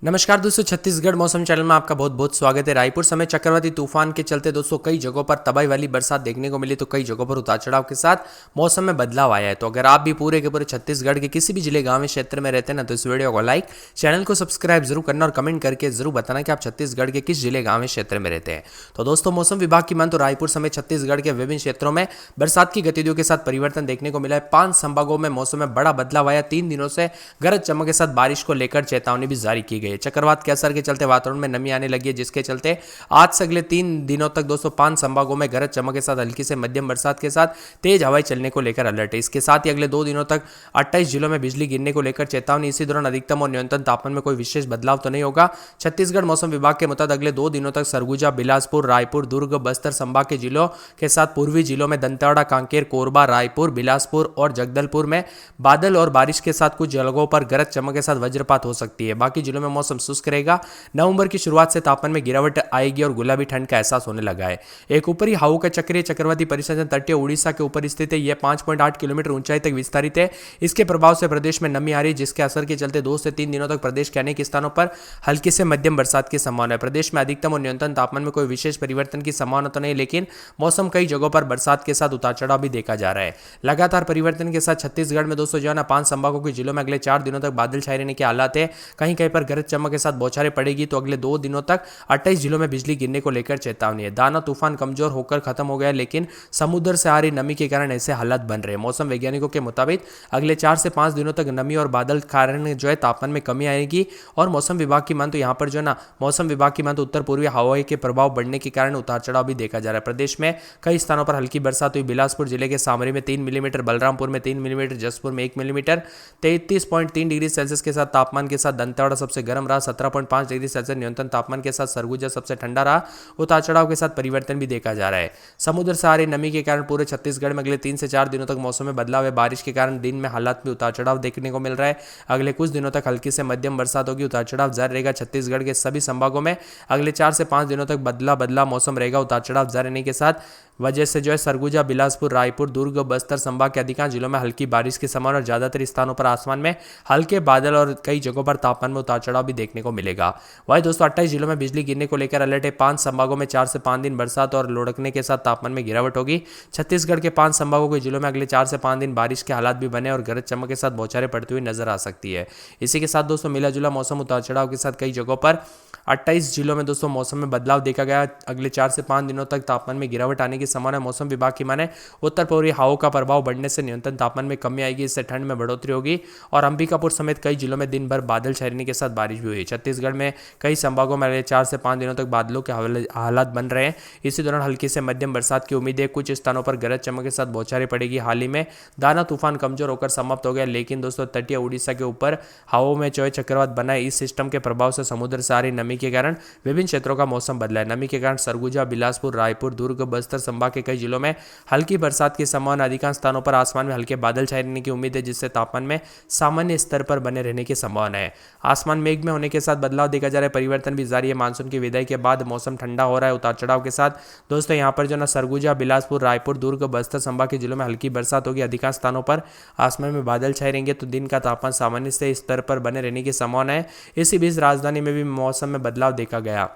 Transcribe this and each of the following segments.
नमस्कार दोस्तों, छत्तीसगढ़ मौसम चैनल में आपका बहुत बहुत स्वागत है। रायपुर समेत चक्रवाती तूफान के चलते दोस्तों कई जगहों पर तबाही वाली बरसात देखने को मिली, तो कई जगहों पर उतार चढ़ाव के साथ मौसम में बदलाव आया है। तो अगर आप भी पूरे के पूरे छत्तीसगढ़ के किसी भी जिले गांव क्षेत्र में रहते हैं ना, तो इस वीडियो को लाइक, चैनल को सब्सक्राइब जरूर करना और कमेंट करके जरूर बताना कि आप छत्तीसगढ़ के किस जिले गांव क्षेत्र में रहते हैं। तो दोस्तों मौसम विभाग की मान तो रायपुर समेत छत्तीसगढ़ के विभिन्न क्षेत्रों में बरसात की गतिविधियों के साथ परिवर्तन देखने को मिला है। 5 संभागों में मौसम में बड़ा बदलाव आया। 3 दिनों से गरज चमक के साथ बारिश को लेकर चेतावनी भी जारी की गई है। चक्रवात के असर के चलते वातावरण में नमी आने लगी है, जिसके चलते आज से अगले 3 दिनों तक दोस्तों 5 संभागों में गरज चमक के साथ हल्की से मध्यम बरसात के साथ तेज हवाएं चलने को लेकर अलर्ट है। इसके साथ ही अगले 2 दिनों तक 28 जिलों में बिजली गिरने को लेकर चेतावनी। इसी दौरान अधिकतम और न्यूनतम तापमान में कोई विशेष बदलाव तो नहीं होगा। छत्तीसगढ़ मौसम विभाग के मुताबिक अगले 2 दिनों तक सरगुजा, बिलासपुर, रायपुर, दुर्ग, बस्तर संभाग के जिलों के साथ पूर्वी जिलों में दंतेवाड़ा, कांकेर, कोरबा, रायपुर, बिलासपुर और जगदलपुर में बादल और बारिश के साथ कुछ जगहों पर गरज चमक के साथ वज्रपात हो सकती है। बाकी जिलों में मौसम शुष्क रहेगा। नवंबर की शुरुआत से तापमान में गिरावट आएगी और गुलाबी ठंड का एहसास होने लगा है। एक ऊपरी हवा का चक्रीय चक्रवाती परिसंचरण तटीय उड़ीसा के ऊपर स्थित है। यह 5.8 किलोमीटर ऊंचाई तक विस्तारित है। इसके प्रभाव से प्रदेश में नमी आ रही है, जिसके असर के चलते 2 से 3 दिनों तक प्रदेश के अनेक स्थानों पर हल्की से मध्यम बरसात की संभावना है। प्रदेश में अधिकतम और न्यूनतम तापमान में कोई विशेष परिवर्तन की संभावना तो नहीं, लेकिन मौसम कई जगहों पर बरसात के साथ उतार चढ़ाव भी देखा जा रहा है। लगातार परिवर्तन के साथ छत्तीसगढ़ में दोस्तों जो है ना 5 संभागों के जिलों में अगले 4 दिनों तक बादल छाए रहने के हालात है। कहीं कहीं पर गरज चमक के साथ बौछारें पड़ेगी। तो अगले 2 दिनों तक 28 जिलों में बिजली गिरने को लेकर चेतावनी है। दाना तूफान कमजोर होकर खत्म हो गया, लेकिन समुद्र से आ रही नमी के कारण ऐसे हालात बन रहे हैं। मौसम वैज्ञानिकों के मुताबिक अगले 4 से 5 दिनों तक नमी और बादल कारण जो है तापमान में कमी आएगी। और मौसम विभाग की मान तो यहाँ पर जो है ना मौसम विभाग की मान तो उत्तर पूर्वी हवाओं के प्रभाव बढ़ने के कारण उतार चढ़ाव भी देखा जा रहा है। प्रदेश में कई स्थानों पर हल्की बरसात हुई। बिलासपुर जिले के सामरी में 3 मिलीमीटर, बलरामपुर में 3 मिलीमीटर, जसपुर में 1 मिलीमीटर। 33.3 डिग्री सेल्सियस के साथ तापमान के साथ दंतेवाड़ा सबसे गर्म रहा। 17.5 डिग्री सेल्सियस न्यूनतम तापमान के साथ सरगुजा सबसे ठंडा रहा। उतार चढ़ाव के साथ परिवर्तन भी देखा जा रहा है। समुद्र से आ रही नमी के कारण पूरे छत्तीसगढ़ में अगले 3 से 4 दिनों तक मौसम में बदलाव है। बारिश के कारण दिन में हालात में उतार चढ़ाव देखने को मिल रहा है। अगले कुछ दिनों तक हल्की से मध्यम बरसात होगी। उतार चढ़ाव जारी रहेगा। छत्तीसगढ़ के सभी संभागों में अगले 4 से 5 दिनों तक बदला बदला मौसम रहेगा। उतार चढ़ाव जारी रहने के साथ वजह से जो है सरगुजा, बिलासपुर, रायपुर, दुर्ग, बस्तर संभाग के अधिकांश जिलों में हल्की बारिश की संभावना और ज्यादातर स्थानों पर आसमान में हल्के बादल और कई जगहों पर तापमान में उतार चढ़ाव भी देखने को मिलेगा। वही दोस्तों 28 जिलों में बिजली गिरने को लेकर अलर्ट है। 5 संभागों में 4 से 5 दिन बरसात और लुढ़कने के साथ तापमान में गिरावट होगी। छत्तीसगढ़ के 5 संभागों के जिलों में अगले 4 से 5 दिन बारिश के हालात भी बने और गरज चमक के साथ बौछारें पड़ती हुई नजर आ सकती है। इसी के साथ दोस्तों मिला जुला मौसम उतार चढ़ाव के साथ कई जगहों पर 28 जिलों में दोस्तों मौसम में बदलाव देखा गया। अगले 4 से 5 दिनों तक तापमान में गिरावट आने की संभावना। मौसम विभाग की माने उत्तर पूर्वी हवाओं का प्रभाव बढ़ने से न्यूनतम तापमान में कमी आएगी। इससे ठंड में बढ़ोतरी होगी। और अंबिकापुर समेत कई जिलों में दिन भर बादल छाने के साथ बारिश भी हुई। छत्तीसगढ़ में कई संभागों में अगले 4 से 5 दिनों तक बादलों के हालात बन रहे हैं। इसी दौरान हल्की से मध्यम बरसात की उम्मीद है। कुछ स्थानों पर गरज चमक के साथ बौछारें पड़ेगी। हाल ही में दाना तूफान कमजोर होकर समाप्त हो गया, लेकिन दोस्तों तटीय उड़ीसा के ऊपर हवाओं में जो चक्रवात बना है, इस सिस्टम के प्रभाव से समुद्र से आ रही नमी के कारण विभिन्न क्षेत्रों का मौसम बदला है। नमी के कारण सरगुजा, बिलासपुर, रायपुर, दुर्ग, बस्तर संभाग के कई जिलों में हल्की बरसात की संभावना। अधिकांश स्थानों पर आसमान में हल्के बादल छाए रहने की उम्मीद है, जिससे तापमान में सामान्य स्तर पर बने रहने की संभावना है। आसमान मेघ में होने के साथ बदलाव देखा जा रहा है। परिवर्तन भी जारी है। मानसून की विदाई के बाद मौसम ठंडा हो रहा है। उतार चढ़ाव के साथ दोस्तों यहाँ पर जो ना सरगुजा, बिलासपुर, रायपुर, दुर्ग, बस्तर संभाग के जिलों में हल्की बरसात होगी। अधिकांश स्थानों पर आसमान में बादल छाए रहेंगे, तो दिन का तापमान सामान्य से स्तर पर बने रहने की संभावना है। इसी बीच राजधानी में भी मौसम में बदलाव देखा गया।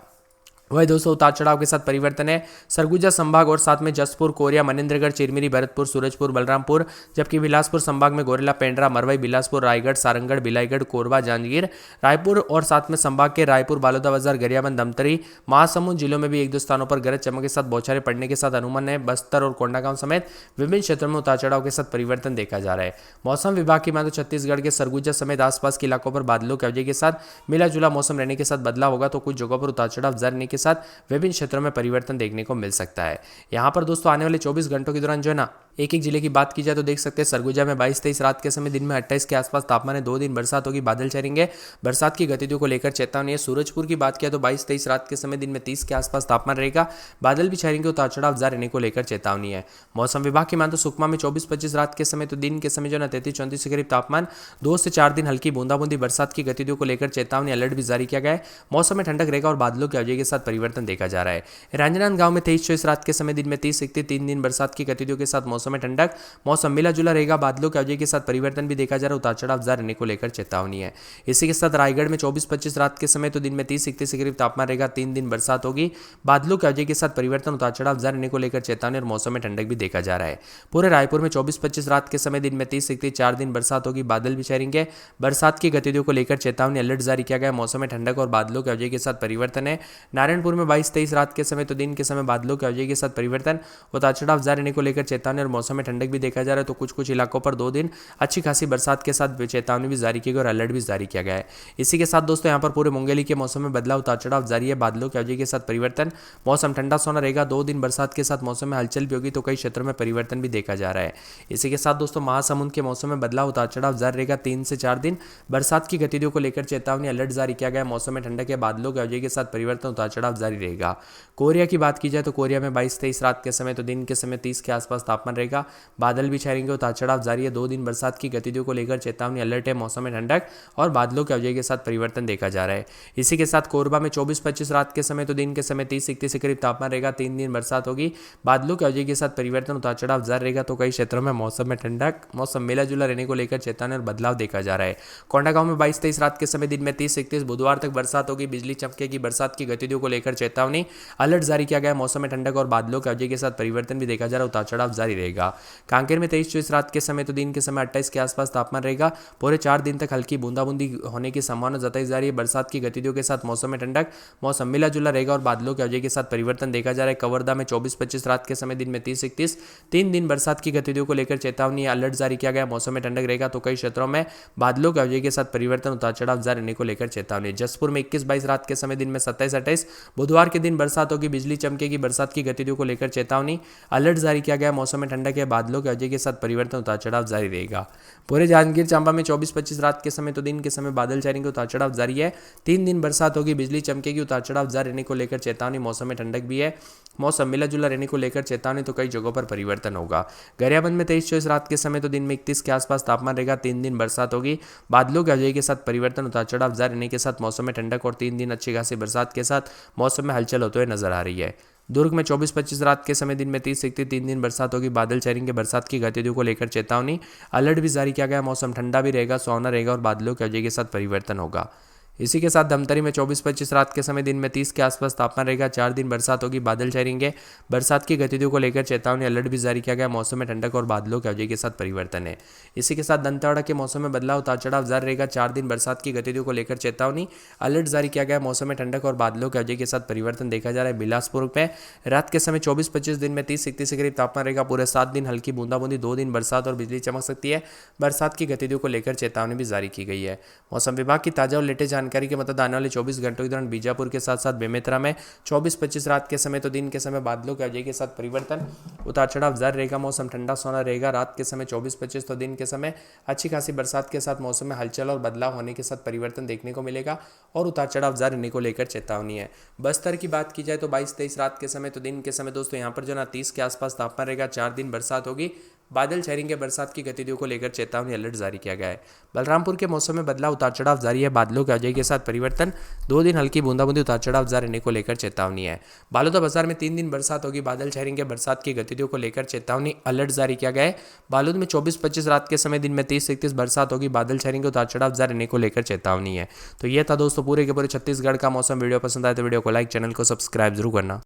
वही दोस्तों उतार चढ़ाव के साथ परिवर्तन है। सरगुजा संभाग और साथ में जसपुर, कोरिया, मनेन्द्रगढ़, चिरमिरी, भरतपुर, सूरजपुर, बलरामपुर, जबकि बिलासपुर संभाग में गोरेला, पेंड्रा, मरवाई, बिलासपुर, रायगढ़, सारंगढ़, बिलाईगढ़, कोरबा, जांजगीर, रायपुर और साथ में संभाग के रायपुर, बालोदाबाजार, गरियाबंद, धमतरी, महासमुंद जिलों में भी 1-2 स्थानों पर गरज चमक के साथ बौछारें पड़ने के साथ अनुमान है। बस्तर और कोंडागांव समेत विभिन्न क्षेत्रों में उतार चढ़ाव के साथ परिवर्तन देखा जा रहा है। मौसम विभाग की मान तो छत्तीसगढ़ के सरगुजा समेत आसपास के इलाकों पर बादलों की वजह के साथ मिला जुला मौसम रहने के साथ बदलाव होगा। तो कुछ जगहों पर उतार चढ़ाव जारी रहने के साथ विभिन्न क्षेत्रों में परिवर्तन देखने को मिल सकता है। यहाँ पर दोस्तों आने वाले 24 घंटों के दौरान जो है ना एक एक जिले की बात की जाए तो देख सकते हैं सरगुजा में 22-23 रात के समय, दिन में 28 के आसपास तापमान है। 2 दिन बरसात होगी, बादल छाएंगे। बरसात की गतिविधियों को लेकर चेतावनी है। सूरजपुर की बात किया तो 22-23 रात के समय, दिन में 30 के आसपास तापमान रहेगा। बादल भी छाएंगे। उतार चढ़ाव जारी रहने को लेकर चेतावनी है। मौसम विभाग की मान तो सुकमा में 24-25 रात के समय, तो दिन के समय जो है 33-34 के करीब तापमान। 2 से 4 दिन हल्की बूंदाबूंदी बरसात की गतिविधियों को लेकर चेतावनी, अलर्ट भी जारी किया गया है। मौसम में ठंडक रहेगा और बादलों की वजह के साथ परिवर्तन देखा जा रहा है। राजनांदगांव में 23-24 रात के समय, दिन में 30-31, 3 दिन बरसात की गतिविधियों के साथ मौसम मौसम में ठंडक, मौसम मिला जुला रहेगा, बादलों के अवजय के साथ परिवर्तन भी देखा जा रहा है, उतार चढ़ाव जारी रहने को लेकर चेतावनी है। इसी के साथ रायगढ़ में 24-25 रात के समय तो दिन में 30-31 के करीब तापमान रहेगा, 3 दिन बरसात होगी, बादलों के अवजय के साथ परिवर्तन, उतार चढ़ाव जारी रहने को लेकर चेतावनी और मौसम में ठंडक भी देखा जा रहा है। पूरे रायपुर में 24-25 रात के समय दिन में 30-31 4 दिन बरसात होगी, बादल भी छाएंगे, बरसात की गतिविधियों को लेकर चेतावनी अलर्ट जारी किया गया, मौसम में ठंडक और बादलों के अवजय के साथ परिवर्तन है। नारायणपुर में 22-23 रात के समय तो दिन के समय बादलों के अवजय के साथ परिवर्तन, उतार चढ़ाव जारी रहने को लेकर चेतावनी और मौसम में ठंडक भी देखा जा रहा है। तो कुछ इलाकों पर 2 दिन अच्छी खासी बरसात के साथ चेतावनी भी जारी की गई और अलर्ट भी जारी किया गया है। इसी के साथ दोस्तों यहाँ पर पूरे मुंगेली के मौसम में बदलाव, उतार चढ़ाव जारी है, बादलों के अवजय के साथ परिवर्तन, मौसम ठंडा सोना रहेगा, 2 दिन बरसात के साथ मौसम में हलचल भी होगी, तो कई क्षेत्रों में परिवर्तन भी देखा जा रहा है। इसी के साथ दोस्तों महासमुंद के मौसम में बदलाव, उतार चढ़ाव जारी रहेगा, 3 से 4 दिन बरसात की गतिविधियों को लेकर चेतावनी अलर्ट जारी किया गया, मौसम में ठंडक के बादलों के अवजय के साथ परिवर्तन, उतार चढ़ाव जारी रहेगा। कोरिया की बात की जाए तो कोरिया में 22-23 रात के समय तो दिन के समय 30 के आसपास तापमान रहेगा, बादल भी छाएंगे, उतार चढ़ाव जारी है, 2 दिन बरसात की गतिविधियों को लेकर चेतावनी अलर्ट है, मौसम में ठंडक और बादलों के अवजय के साथ परिवर्तन देखा जा रहा है। इसी के साथ कोरबा में 24-25 रात के समय तो दिन के समय 30-31 के करीब तापमान रहेगा, 3 दिन बरसात होगी, बादलों के अवजय के साथ परिवर्तन, उतार चढ़ाव जारी रहेगा, तो कई क्षेत्रों में मौसम में ठंडक, मौसम मिला जुला रहने को लेकर चेतावनी और बदलाव देखा जा रहा है। कोंडागांव में 22-23 रात के समय दिन में 30-31 बुधवार तक बरसात होगी, बिजली चमकेगी, बरसात की गतिविधियों को लेकर चेतावनी अलर्ट जारी किया गया, मौसम में ठंडक और बादलों के अवजय के साथ परिवर्तन भी देखा जा रहा है, उतार चढ़ाव जारी रहेगा। कांकेर में 23-24 रात के समय तो दिन के समय 28 के आसपास तापमान रहेगा, पूरे 4 दिन तक हल्की बूंदाबूंदी होने की संभावना जताई जा रही है, बरसात की गतिविधियों के साथ मौसम में ठंडक, मौसम मिला जुला रहेगा और बादलों के अवजय के साथ परिवर्तन देखा जा रहा है। कवर्धा में 24-25 रात के समय दिन में 30-31 3 दिन बरसात की गतिविधियों को लेकर चेतावनी अलर्ट जारी किया गया, मौसम में ठंडक रहेगा, तो कई क्षेत्रों में बादलों के अवजय के साथ परिवर्तन, उतार चढ़ाव जारी रहने को लेकर चेतावनी। जसपुर में 21-22 रात के समय दिन में 27-28 बुधवार के दिन बरसात होगी, बिजली चमकेगी, बरसात की गतिविधियों को लेकर चेतावनी अलर्ट जारी किया गया, मौसम में ठंडक है, बादलों के अवजय के साथ परिवर्तन, उतार चढ़ाव जारी रहेगा। पूरे जांजगीर चांपा में 24-25 रात के समय तो दिन के समय बादल छाएंगे, उतार चढ़ाव जारी है, 3 दिन बरसात होगी, बिजली चमकेगी, उतार चढ़ाव जारी रहने को लेकर चेतावनी, मौसम में ठंडक भी है, मौसम मिला जुला रहने को लेकर चेतावनी, तो कई जगहों पर परिवर्तन होगा। गरियाबंद में 23-24 रात के समय तो दिन में 31 के आसपास तापमान रहेगा, 3 दिन बरसात होगी, बादलों के अवजय के साथ परिवर्तन, उतार चढ़ाव जारी रहने के साथ मौसम में ठंडक और 3 दिन अच्छी खासी बरसात के साथ मौसम में हलचल होते हुए नजर आ रही है। दुर्ग में 24-25 रात के समय दिन में 30-31 3 दिन बरसात होगी, बादल छाएंगे, बरसात की गतिविधियों को लेकर चेतावनी अलर्ट भी जारी किया गया, मौसम ठंडा भी रहेगा, सुहावना रहेगा और बादलों के अवजय के साथ परिवर्तन होगा। इसी के साथ धमतरी में 24-25 रात के समय दिन में 30 के आसपास तापमान रहेगा, 4 दिन बरसात होगी, बादल छाएंगे, बरसात की गतिविधियों को लेकर चेतावनी अलर्ट भी जारी किया गया, मौसम में ठंडक और बादलों के अवजय के साथ परिवर्तन है। इसी के साथ दंतेवाड़ा के मौसम में बदलाव, उतार चढ़ाव जारी रहेगा, 4 दिन बरसात की गतिविधियों को लेकर चेतावनी अलर्ट जारी किया गया, मौसम में ठंडक और बादलों के अवजय के साथ परिवर्तन देखा जा रहा है। बिलासपुर में रात के समय 24-25 दिन में 30-31 के करीब तापमान रहेगा, पूरे 7 दिन हल्की बूंदाबूंदी, 2 दिन बरसात और बिजली चमक सकती है, बरसात की गतिविधियों को लेकर चेतावनी भी जारी की गई है। मौसम विभाग की ताजा और लेटेस्ट जानकारी के मुताबिक आने वाले 24 घंटों के दौरान बीजापुर के साथ साथ बेमेतरा में 24-25 रात के समय तो दिन के समय बादलों के अवजय के साथ परिवर्तन, उतार चढ़ाव जारी रहेगा, मौसम ठंडा सोना रहेगा, रात के समय 24-25 तो दिन के समय अच्छी खासी बरसात के साथ मौसम में हलचल और बदलाव होने के साथ परिवर्तन देखने को मिलेगा और उतार चढ़ाव जारी रहने को लेकर चेतावनी है। बस्तर की बात की जाए तो 22-23 रात के समय तो दिन के समय दोस्तों यहाँ पर जो ना 30 के आसपास तापमान रहेगा, 4 दिन बरसात होगी, बादल छाएंगे, बरसात की गतिविधियों को लेकर चेतावनी अलर्ट जारी किया गया है। बलरामपुर के मौसम में बदलाव, उतार चढ़ाव जारी है, बादलों के अवजय के साथ परिवर्तन, 2 दिन हल्की बूंदाबूंदी, उतार चढ़ाव जारी रहने को लेकर चेतावनी है। बालोदा बाजार में 3 दिन बरसात होगी, बादल छाएंगे, बरसात की गतिविधियों को लेकर चेतावनी अलर्ट जारी किया गया है। बालोद में 24-25 रात के समय दिन में 30-31 बरसात होगी, बादल छाएंगे, उतार चढ़ाव जारी रहने को लेकर चेतावनी है। तो ये था दोस्तों पूरे के पूरे छत्तीसगढ़ का मौसम। वीडियो पसंद आए तो वीडियो को लाइक, चैनल को सब्सक्राइब जरूर करना।